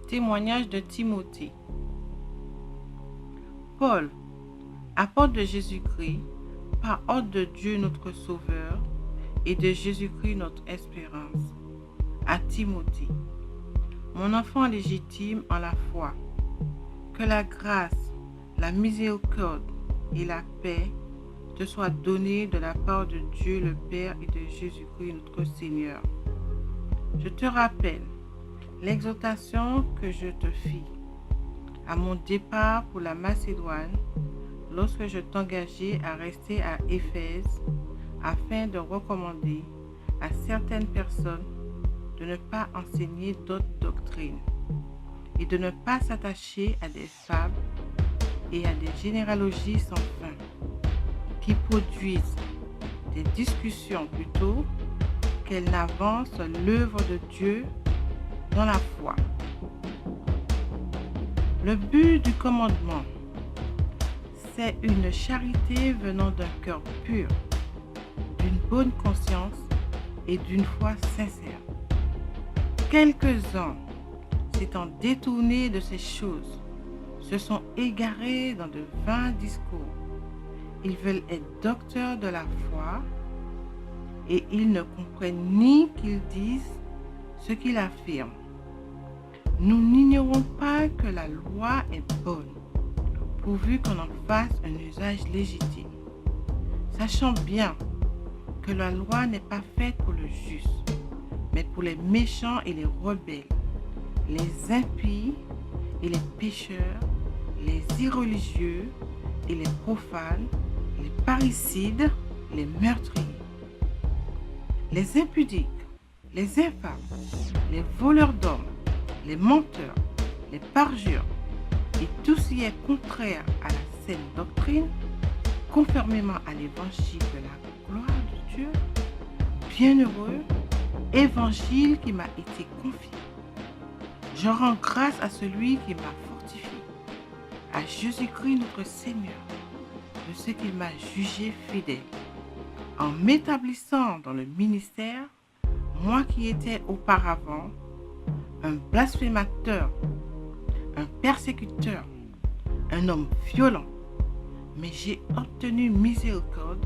Témoignage de Timothée. Paul, apôtre de Jésus-Christ, par ordre de Dieu notre Sauveur et de Jésus-Christ notre espérance, à Timothée, mon enfant légitime en la foi, que la grâce, la miséricorde et la paix te soient données de la part de Dieu le Père et de Jésus-Christ notre Seigneur. Je te rappelle l'exhortation que je te fis à mon départ pour la Macédoine, lorsque je t'engageai à rester à Éphèse, afin de recommander à certaines personnes de ne pas enseigner d'autres doctrines et de ne pas s'attacher à des fables et à des généalogies sans fin, qui produisent des discussions plutôt qu'elles n'avancent l'œuvre de Dieu dans la foi. Le but du commandement, c'est une charité venant d'un cœur pur, d'une bonne conscience et d'une foi sincère. Quelques-uns, s'étant détournés de ces choses, se sont égarés dans de vains discours. Ils veulent être docteurs de la foi et ils ne comprennent ni qu'ils disent ce qu'ils affirment. Nous n'ignorons pas que la loi est bonne, pourvu qu'on en fasse un usage légitime, sachant bien que la loi n'est pas faite pour le juste, mais pour les méchants et les rebelles, les impies et les pécheurs, les irreligieux et les profanes, les parricides, les meurtriers, les impudiques, les infâmes, les voleurs d'hommes, les menteurs, les parjures et tout ce qui est contraire à la saine doctrine, conformément à l'évangile de la gloire de Dieu, bienheureux évangile qui m'a été confié. Je rends grâce à celui qui m'a fortifié, à Jésus-Christ notre Seigneur, de ce qu'il m'a jugé fidèle, en m'établissant dans le ministère, moi qui étais auparavant un blasphémateur, un persécuteur, un homme violent, mais j'ai obtenu miséricorde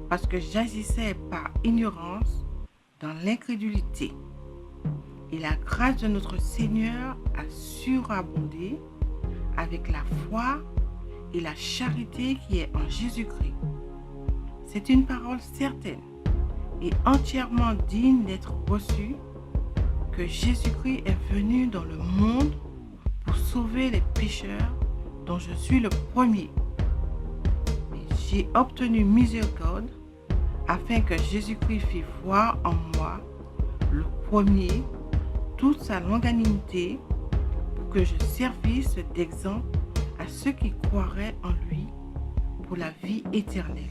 parce que j'agissais par ignorance dans l'incrédulité. Et la grâce de notre Seigneur a surabondé avec la foi et la charité qui est en Jésus-Christ. C'est une parole certaine et entièrement digne d'être reçue, que Jésus-Christ est venu dans le monde pour sauver les pécheurs, dont je suis le premier. Et j'ai obtenu miséricorde afin que Jésus-Christ fît voir en moi, le premier, toute sa longanimité, pour que je servisse d'exemple à ceux qui croiraient en lui pour la vie éternelle.